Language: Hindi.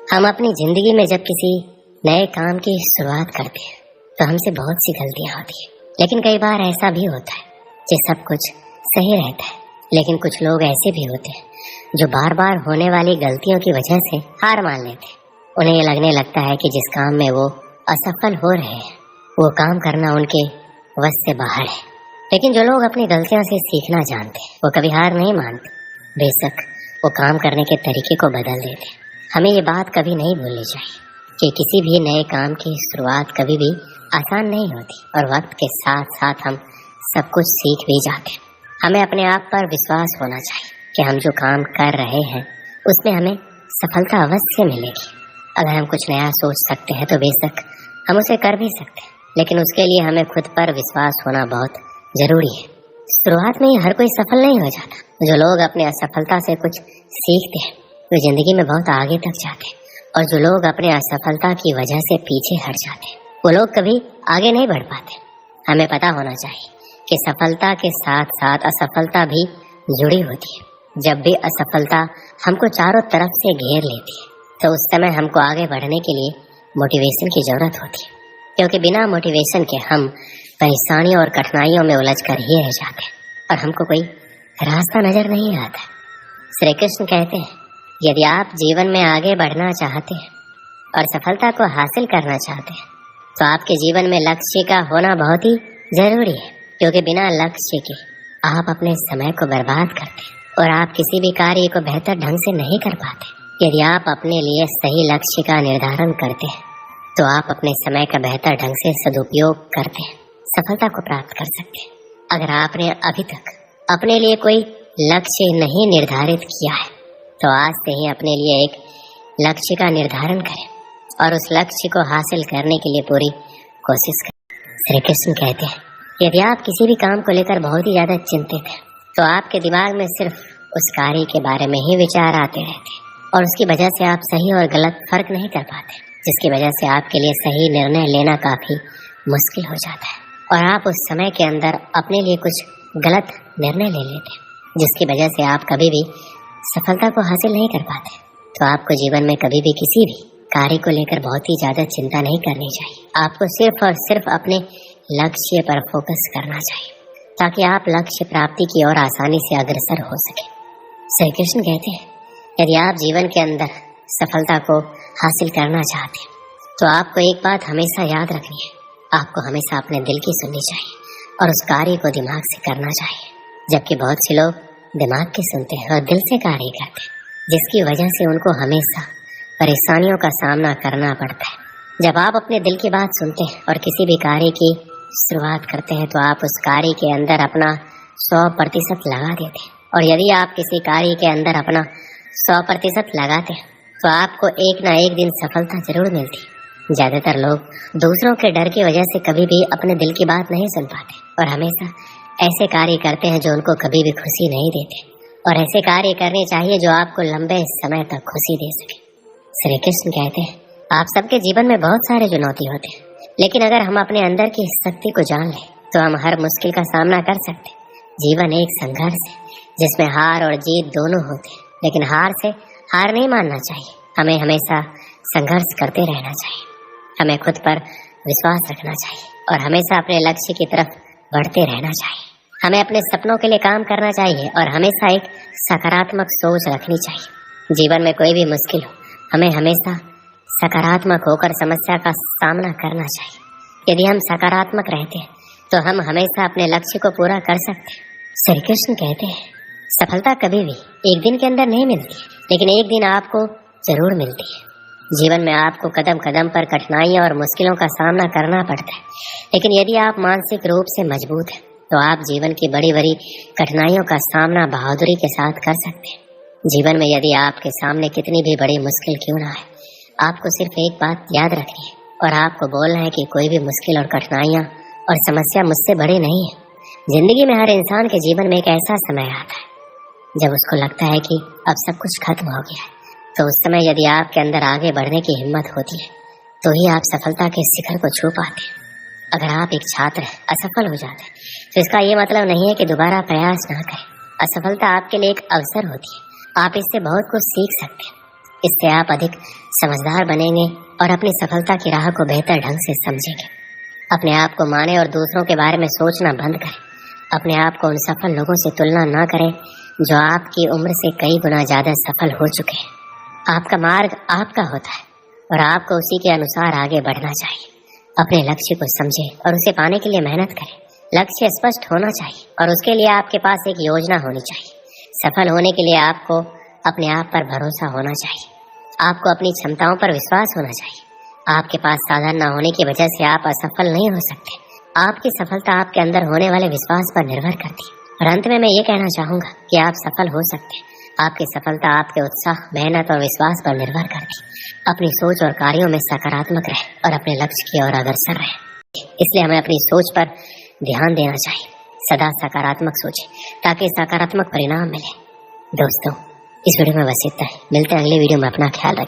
हम अपनी जिंदगी में जब किसी नए काम की शुरुआत करते हैं तो हमसे बहुत सी गलतियां होती है, लेकिन कई बार ऐसा भी होता है कि सब कुछ सही रहता है। लेकिन कुछ लोग ऐसे भी होते हैं जो बार बार होने वाली गलतियों की वजह से हार मान लेते हैं। उन्हें ये लगने लगता है कि जिस काम में वो असफल हो रहे हैं वो काम करना उनके वश से बाहर है। लेकिन जो लोग अपनी गलतियों से सीखना जानते हैं वो कभी हार नहीं मानते, बेशक वो काम करने के तरीके को बदल देते हैं। हमें ये बात कभी नहीं भूलनी चाहिए कि किसी भी नए काम की शुरुआत कभी भी आसान नहीं होती और वक्त के साथ साथ हम सब कुछ सीख भी जाते हैं। हमें अपने आप पर विश्वास होना चाहिए कि हम जो काम कर रहे हैं उसमें हमें सफलता अवश्य मिलेगी। अगर हम कुछ नया सोच सकते हैं तो बेशक हम उसे कर भी सकते हैं, लेकिन उसके लिए हमें खुद पर विश्वास होना बहुत जरूरी है। शुरुआत में ही हर कोई सफल नहीं हो जाता। जो लोग अपने असफलता से कुछ सीखते हैं वे जिंदगी में बहुत आगे तक जाते हैं, और जो लोग अपने असफलता की वजह से पीछे हट जाते हैं वो लोग कभी आगे नहीं बढ़ पाते। हमें पता होना चाहिए कि सफलता के साथ साथ असफलता भी जुड़ी होती है। जब भी असफलता हमको चारों तरफ से घेर लेती है तो उस समय हमको आगे बढ़ने के लिए मोटिवेशन की जरूरत होती है, क्योंकि बिना मोटिवेशन के हम परेशानियों और कठिनाइयों में उलझ कर ही रह जाते हैं और हमको कोई रास्ता नजर नहीं आता। श्री कृष्ण कहते हैं, यदि आप जीवन में आगे बढ़ना चाहते हैं और सफलता को हासिल करना चाहते हैं तो आपके जीवन में लक्ष्य का होना बहुत ही जरूरी है, क्योंकि बिना लक्ष्य के आप अपने समय को बर्बाद करते हैं और आप किसी भी कार्य को बेहतर ढंग से नहीं कर पाते। यदि आप अपने लिए सही लक्ष्य का निर्धारण करते हैं तो आप अपने समय का बेहतर ढंग से सदुपयोग करते हैं, सफलता को प्राप्त कर सकते हैं। अगर आपने अभी तक अपने लिए कोई लक्ष्य नहीं निर्धारित किया है तो आज से ही अपने लिए एक लक्ष्य का निर्धारण करें और उस लक्ष्य को हासिल करने के लिए पूरी कोशिश करें। श्री कृष्ण कहते हैं, यदि आप किसी भी काम को लेकर बहुत ही ज्यादा चिंतित हैं तो आपके दिमाग में सिर्फ उस कार्य के बारे में ही विचार आते रहते हैं और उसकी वजह से आप सही और गलत फर्क नहीं कर पाते, जिसकी वजह से आपके लिए सही निर्णय लेना काफी मुश्किल हो जाता है और आप उस समय के अंदर अपने लिए कुछ गलत निर्णय ले लेते हैं, जिसकी वजह से आप कभी भी सफलता को हासिल नहीं कर पाते। तो आपको जीवन में कभी भी किसी भी कार्य को लेकर बहुत ही ज्यादा चिंता नहीं करनी चाहिए। आपको सिर्फ और सिर्फ अपने लक्ष्य पर फोकस करना चाहिए ताकि आप लक्ष्य प्राप्ति की ओर आसानी से अग्रसर हो सके। श्री कृष्ण कहते हैं, यदि आप जीवन के अंदर सफलता को हासिल करना चाहते हैं तो आपको एक बात हमेशा याद रखनी है, आपको हमेशा अपने दिल की सुननी चाहिए और उस कार्य को दिमाग से करना चाहिए, जबकि बहुत से लोग दिमाग की सुनते हैं और दिल से कार्य करते हैं, जिसकी वजह से उनको हमेशा परेशानियों का सामना करना पड़ता है। जब आप अपने दिल की बात सुनते हैं और किसी भी कार्य की शुरुआत करते हैं तो आप उस कार्य के अंदर अपना 100% लगा देते हैं, और यदि आप किसी कार्य के अंदर अपना 100% लगाते हैं तो आपको एक ना एक दिन सफलता जरूर मिलती है। ज्यादातर लोग दूसरों के डर की वजह से कभी भी अपने दिल की बात नहीं सुन पाते और हमेशा ऐसे कार्य करते हैं जो उनको कभी भी खुशी नहीं देते, और ऐसे कार्य करने चाहिए जो आपको लंबे समय तक खुशी दे सके। श्री कृष्ण कहते हैं, आप सबके जीवन में बहुत सारे चुनौती होते हैं, लेकिन अगर हम अपने अंदर की शक्ति को जान लें तो हम हर मुश्किल का सामना कर सकते हैं। जीवन एक संघर्ष है जिसमें हार और जीत दोनों होते हैं, लेकिन हार से हार नहीं मानना चाहिए। हमें हमेशा संघर्ष करते रहना चाहिए, हमें खुद पर विश्वास रखना चाहिए और हमेशा अपने लक्ष्य की तरफ बढ़ते रहना चाहिए। हमें अपने सपनों के लिए काम करना चाहिए और हमेशा एक सकारात्मक सोच रखनी चाहिए। जीवन में कोई भी मुश्किल हो, हमें हमेशा सकारात्मक होकर समस्या का सामना करना चाहिए। यदि हम सकारात्मक रहते हैं तो हम हमेशा अपने लक्ष्य को पूरा कर सकते हैं। श्री कृष्ण कहते हैं, सफलता कभी भी एक दिन के अंदर नहीं मिलती, लेकिन एक दिन आपको जरूर मिलती है। जीवन में आपको कदम कदम पर कठिनाइयों और मुश्किलों का सामना करना पड़ता है, लेकिन यदि आप मानसिक रूप से मजबूत हैं तो आप जीवन की बड़ी बड़ी कठिनाइयों का सामना बहादुरी के साथ कर सकते हैं। जीवन में यदि आपके सामने कितनी भी बड़ी मुश्किल क्यों ना है, आपको सिर्फ एक बात याद रखनी है और आपको बोलना है कि कोई भी मुश्किल और कठिनाइयाँ और समस्या मुझसे बड़ी नहीं है। जिंदगी में हर इंसान के जीवन में एक ऐसा समय आता है जब उसको लगता है कि अब सब कुछ खत्म हो गया है, तो उस समय यदि आपके अंदर आगे बढ़ने की हिम्मत होती है तो ही आप सफलता के शिखर को छू पाते हैं। अगर आप एक छात्र असफल हो जाते हैं तो इसका ये मतलब नहीं है कि दोबारा प्रयास ना करें। असफलता आपके लिए एक अवसर होती है, आप इससे बहुत कुछ सीख सकते हैं इससे आप अधिक समझदार बनेंगे और अपनी सफलता की राह को बेहतर ढंग से समझेंगे। अपने आप को माने और दूसरों के बारे में सोचना बंद करें। अपने आप को उन सफल लोगों से तुलना ना करें जो आपकी उम्र से कई गुना ज्यादा सफल हो चुके हैं। आपका मार्ग आपका होता है और आपको उसी के अनुसार आगे बढ़ना चाहिए। अपने लक्ष्य को समझें और उसे पाने के लिए मेहनत करें। लक्ष्य स्पष्ट होना चाहिए और उसके लिए आपके पास एक योजना होनी चाहिए। सफल होने के लिए आपको अपने आप पर भरोसा होना चाहिए। आपको अपनी क्षमताओं पर विश्वास होना चाहिए। आपके पास साधन न होने की वजह से आप असफल नहीं हो सकते। आपकी सफलता आपके अंदर होने वाले विश्वास पर निर्भर करती है। और अंत में मैं ये कहना चाहूंगा कि आप सफल हो सकते हैं। आपकी सफलता आपके उत्साह, मेहनत और विश्वास पर निर्भर करती है। अपनी सोच और कार्यों में सकारात्मक रहे और अपने लक्ष्य की ओर अग्रसर रहे। इसलिए हमें अपनी सोच पर ध्यान देना चाहिए। सदा सकारात्मक सोचें ताकि सकारात्मक परिणाम मिले। दोस्तों, इस वीडियो में बस इतना ही। मिलते हैं अगले वीडियो में। अपना ख्याल रखें।